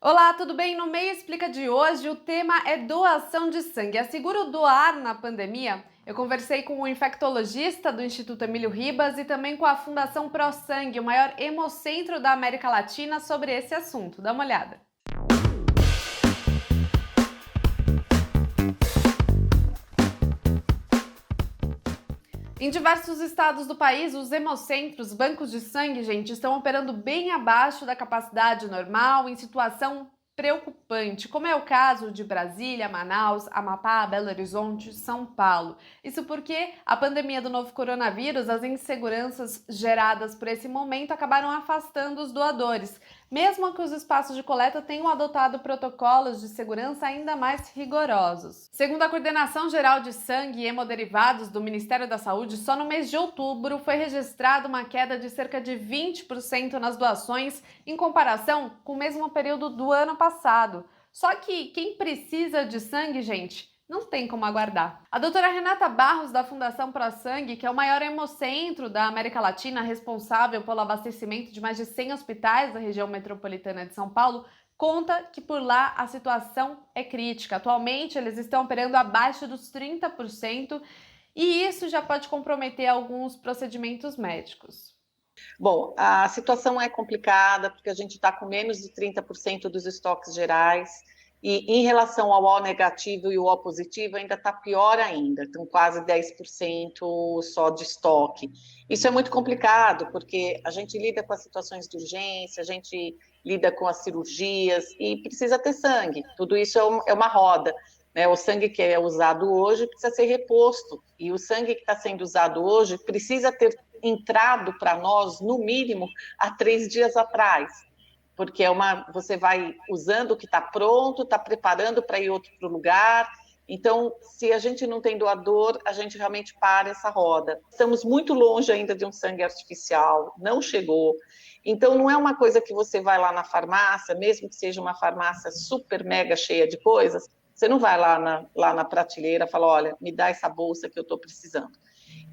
Olá, tudo bem? No Meio Explica de hoje, o tema é doação de sangue. É seguro doar na pandemia? Eu conversei com o infectologista do Instituto Emílio Ribas e também com a Fundação Pro Sangue, o maior hemocentro da América Latina, sobre esse assunto. Dá uma olhada. Em diversos estados do país, os hemocentros, bancos de sangue, gente, estão operando bem abaixo da capacidade normal, em situação preocupante, como é o caso de Brasília, Manaus, Amapá, Belo Horizonte, São Paulo. Isso porque a pandemia do novo coronavírus, as inseguranças geradas por esse momento acabaram afastando os doadores, mesmo que os espaços de coleta tenham adotado protocolos de segurança ainda mais rigorosos. Segundo a Coordenação Geral de Sangue e Hemoderivados do Ministério da Saúde, só no mês de outubro foi registrada uma queda de cerca de 20% nas doações em comparação com o mesmo período do ano passado. Só que quem precisa de sangue, gente, não tem como aguardar. A doutora Renata Barros, da Fundação Pro Sangue, que é o maior hemocentro da América Latina, responsável pelo abastecimento de mais de 100 hospitais da região metropolitana de São Paulo, conta que por lá a situação é crítica. Atualmente, eles estão operando abaixo dos 30% e isso já pode comprometer alguns procedimentos médicos. Bom, a situação é complicada porque a gente está com menos de 30% dos estoques gerais e em relação ao O negativo e o O positivo ainda está pior ainda, estão quase 10% só de estoque. Isso é muito complicado porque a gente lida com as situações de urgência, a gente lida com as cirurgias e precisa ter sangue, tudo isso é uma roda. Né? O sangue que é usado hoje precisa ser reposto e o sangue que está sendo usado hoje precisa ter entrado para nós, no mínimo, há 3 dias atrás, porque você vai usando o que está pronto, está preparando para ir outro para o lugar. Então, se a gente não tem doador, a gente realmente para essa roda. Estamos muito longe ainda de um sangue artificial, não chegou. Então, não é uma coisa que você vai lá na farmácia, mesmo que seja uma farmácia super mega cheia de coisas, você não vai lá na prateleira e fala, olha, me dá essa bolsa que eu estou precisando.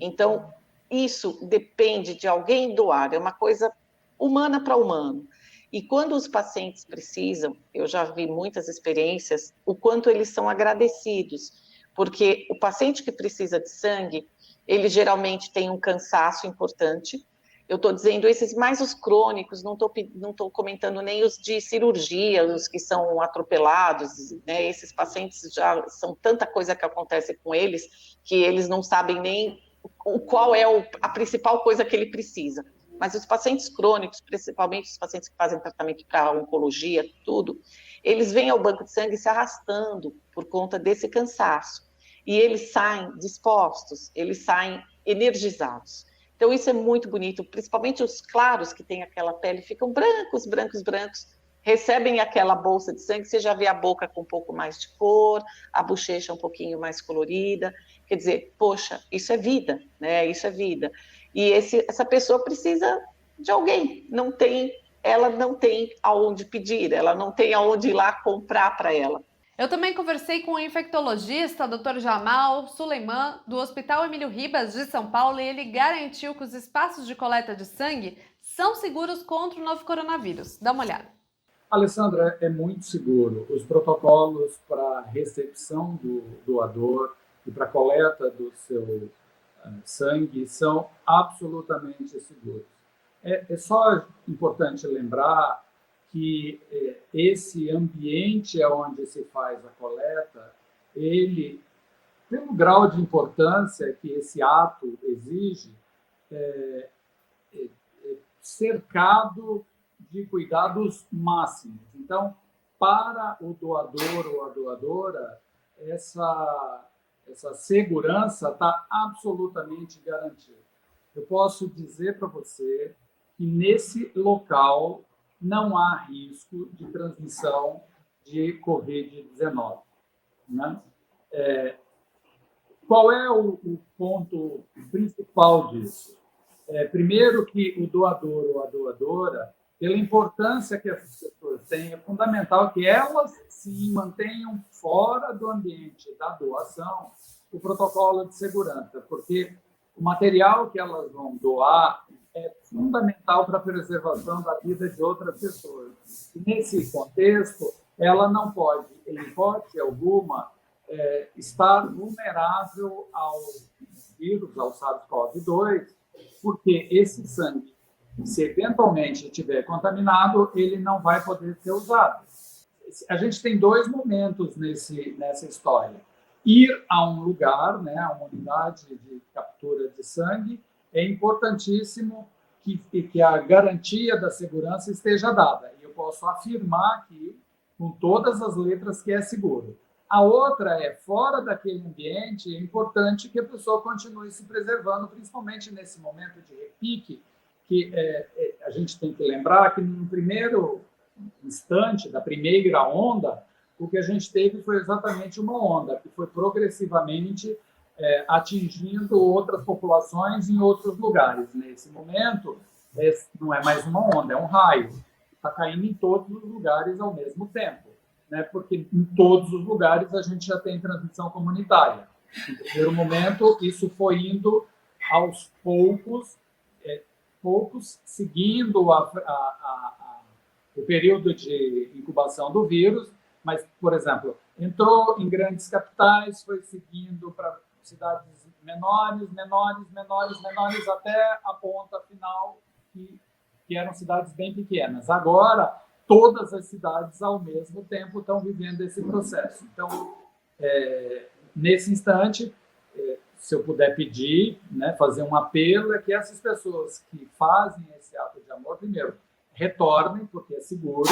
Então, isso depende de alguém doar, é uma coisa humana para humano. E quando os pacientes precisam, eu já vi muitas experiências, o quanto eles são agradecidos, porque o paciente que precisa de sangue, ele geralmente tem um cansaço importante. Eu estou dizendo esses mais os crônicos, não tô comentando nem os de cirurgia, os que são atropelados, né? Esses pacientes já são tanta coisa que acontece com eles que eles não sabem nem qual é a principal coisa que ele precisa. Mas os pacientes crônicos, principalmente os pacientes que fazem tratamento para oncologia, tudo, eles vêm ao banco de sangue se arrastando por conta desse cansaço. E eles saem dispostos, eles saem energizados. Então, isso é muito bonito, principalmente os claros que têm aquela pele, ficam brancos, brancos, brancos, recebem aquela bolsa de sangue, você já vê a boca com um pouco mais de cor, a bochecha um pouquinho mais colorida. Quer dizer, poxa, isso é vida, né? Isso é vida. E essa pessoa precisa de alguém, ela não tem aonde pedir, ela não tem aonde ir lá comprar para ela. Eu também conversei com o infectologista Dr. Jamal Suleiman, do Hospital Emílio Ribas de São Paulo, e ele garantiu que os espaços de coleta de sangue são seguros contra o novo coronavírus. Dá uma olhada. Alessandra, é muito seguro. Os protocolos para recepção do doador e para coleta do seu sangue são absolutamente seguros. É só importante lembrar que esse ambiente onde se faz a coleta, ele, pelo grau de importância que esse ato exige, é cercado de cuidados máximos. Então, para o doador ou a doadora, essa segurança está absolutamente garantida. Eu posso dizer para você que nesse local não há risco de transmissão de Covid-19. Né? Qual é o ponto principal disso? Primeiro que o doador ou a doadora, pela importância que essas pessoas têm, é fundamental que elas se mantenham fora do ambiente da doação o protocolo de segurança, porque o material que elas vão doar é fundamental para a preservação da vida de outras pessoas. E nesse contexto, ela não pode, em hipótese alguma, estar vulnerável ao vírus, ao SARS-CoV-2, porque esse sangue, se eventualmente estiver contaminado, ele não vai poder ser usado. A gente tem dois momentos nessa história. Ir a um lugar, né, a uma unidade de captura de sangue, é importantíssimo que a garantia da segurança esteja dada. E eu posso afirmar aqui, com todas as letras, que é seguro. A outra é, fora daquele ambiente, é importante que a pessoa continue se preservando, principalmente nesse momento de repique, que a gente tem que lembrar que no primeiro instante, da primeira onda, o que a gente teve foi exatamente uma onda, que foi progressivamente atingindo outras populações em outros lugares. Nesse momento, não é mais uma onda, é um raio. Está caindo em todos os lugares ao mesmo tempo, né? Porque em todos os lugares a gente já tem transmissão comunitária. No primeiro momento, isso foi indo aos poucos, seguindo o período de incubação do vírus, mas, por exemplo, entrou em grandes capitais, foi seguindo para cidades menores, até a ponta final, que eram cidades bem pequenas. Agora, todas as cidades, ao mesmo tempo, estão vivendo esse processo. Então, nesse instante, se eu puder pedir, né, fazer um apelo, é que essas pessoas que fazem esse ato de amor, primeiro, retornem, porque é seguro,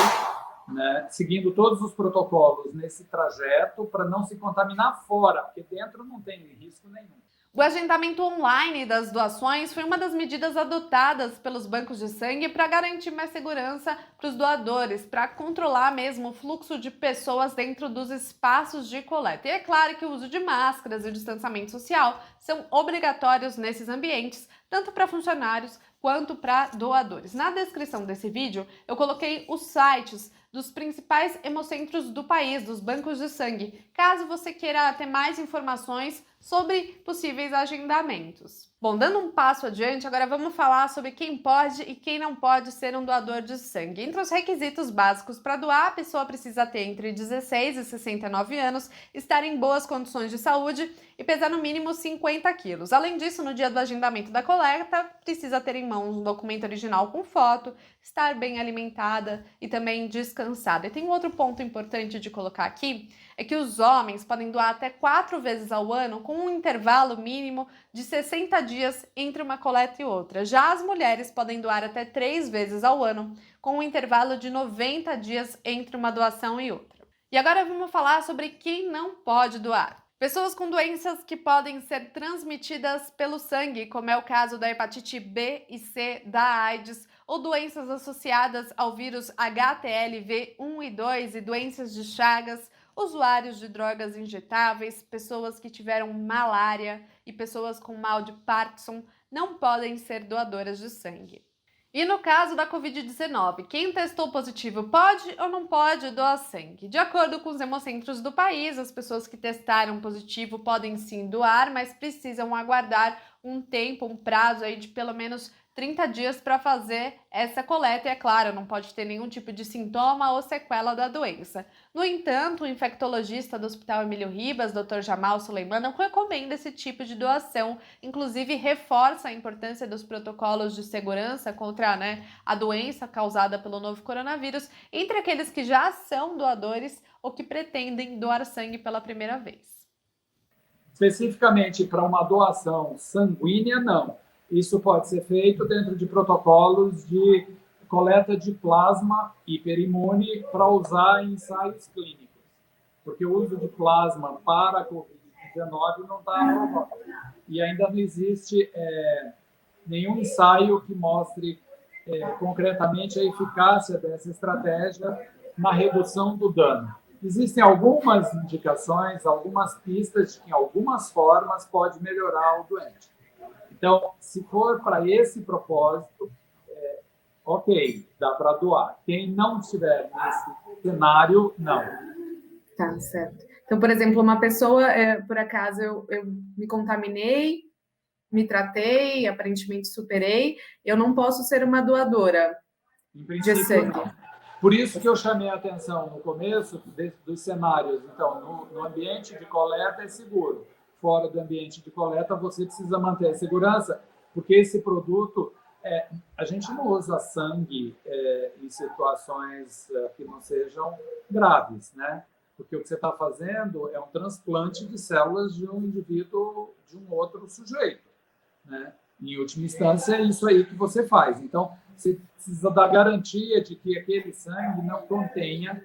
né, seguindo todos os protocolos nesse trajeto, para não se contaminar fora, porque dentro não tem risco nenhum. O agendamento online das doações foi uma das medidas adotadas pelos bancos de sangue para garantir mais segurança para os doadores, para controlar mesmo o fluxo de pessoas dentro dos espaços de coleta. E é claro que o uso de máscaras e o distanciamento social são obrigatórios nesses ambientes, tanto para funcionários quanto para doadores. Na descrição desse vídeo, eu coloquei os sites dos principais hemocentros do país, dos bancos de sangue, caso você queira ter mais informações sobre possíveis agendamentos. Bom, dando um passo adiante, agora vamos falar sobre quem pode e quem não pode ser um doador de sangue. Entre os requisitos básicos para doar, a pessoa precisa ter entre 16 e 69 anos, estar em boas condições de saúde e pesar no mínimo 50 quilos. Além disso, no dia do agendamento da coleta, precisa ter em mãos um documento original com foto, estar bem alimentada e também descansada. E tem um outro ponto importante de colocar aqui, é que os homens podem doar até 4 vezes ao ano, com um intervalo mínimo de 60 dias entre uma coleta e outra. Já as mulheres podem doar até 3 vezes ao ano, com um intervalo de 90 dias entre uma doação e outra. E agora vamos falar sobre quem não pode doar. Pessoas com doenças que podem ser transmitidas pelo sangue, como é o caso da hepatite B e C, da AIDS, ou doenças associadas ao vírus HTLV1 e 2 e doenças de Chagas, usuários de drogas injetáveis, pessoas que tiveram malária e pessoas com mal de Parkinson não podem ser doadoras de sangue. E no caso da Covid-19, quem testou positivo pode ou não pode doar sangue? De acordo com os hemocentros do país, as pessoas que testaram positivo podem sim doar, mas precisam aguardar um tempo, um prazo aí de pelo menos 30 dias para fazer essa coleta e, é claro, não pode ter nenhum tipo de sintoma ou sequela da doença. No entanto, o infectologista do Hospital Emílio Ribas, Dr. Jamal Suleiman, recomenda esse tipo de doação, inclusive reforça a importância dos protocolos de segurança contra a doença causada pelo novo coronavírus entre aqueles que já são doadores ou que pretendem doar sangue pela primeira vez. Especificamente para uma doação sanguínea, não. Isso pode ser feito dentro de protocolos de coleta de plasma hiperimune para usar em ensaios clínicos, porque o uso de plasma para a Covid-19 não está aprovado. E ainda não existe nenhum ensaio que mostre concretamente a eficácia dessa estratégia na redução do dano. Existem algumas indicações, algumas pistas de que, em algumas formas, pode melhorar o doente. Então, se for para esse propósito, ok, dá para doar. Quem não estiver nesse cenário, não. Tá, certo. Então, por exemplo, uma pessoa, por acaso, eu me contaminei, me tratei, aparentemente superei, eu não posso ser uma doadora Em de princípio, sangue. não. Por isso que eu chamei a atenção no começo dos cenários. Então, no ambiente de coleta é seguro. Fora do ambiente de coleta, você precisa manter a segurança, porque esse produto, a gente não usa sangue em situações que não sejam graves, né? Porque o que você está fazendo é um transplante de células de um indivíduo, de um outro sujeito, né? Em última instância, é isso aí que você faz. Então, você precisa dar garantia de que aquele sangue não contenha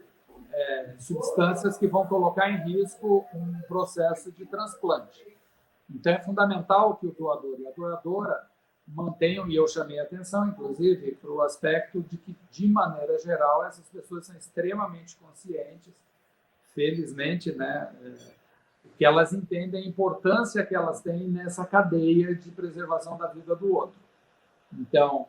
substâncias que vão colocar em risco um processo de transplante. Então, é fundamental que o doador e a doadora mantenham, e eu chamei a atenção, inclusive, para o aspecto de que, de maneira geral, essas pessoas são extremamente conscientes, felizmente, né, que elas entendem a importância que elas têm nessa cadeia de preservação da vida do outro. Então,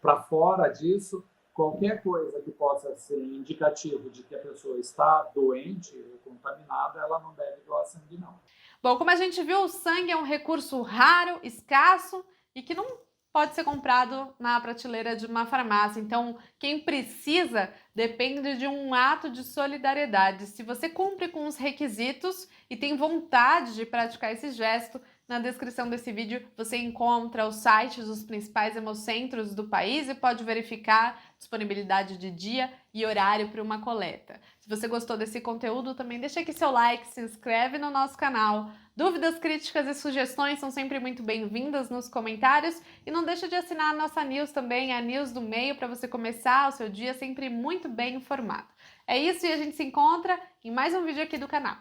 para fora disso, qualquer coisa que possa ser indicativo de que a pessoa está doente ou contaminada, ela não deve doar sangue, não. Bom, como a gente viu, o sangue é um recurso raro, escasso e que não pode ser comprado na prateleira de uma farmácia. Então, quem precisa depende de um ato de solidariedade. Se você cumpre com os requisitos e tem vontade de praticar esse gesto, na descrição desse vídeo você encontra os sites dos principais hemocentros do país e pode verificar disponibilidade de dia e horário para uma coleta. Se você gostou desse conteúdo, também deixa aqui seu like, se inscreve no nosso canal. Dúvidas, críticas e sugestões são sempre muito bem-vindas nos comentários e não deixa de assinar a nossa news também, a News do Meio, para você começar o seu dia sempre muito bem informado. É isso e a gente se encontra em mais um vídeo aqui do canal.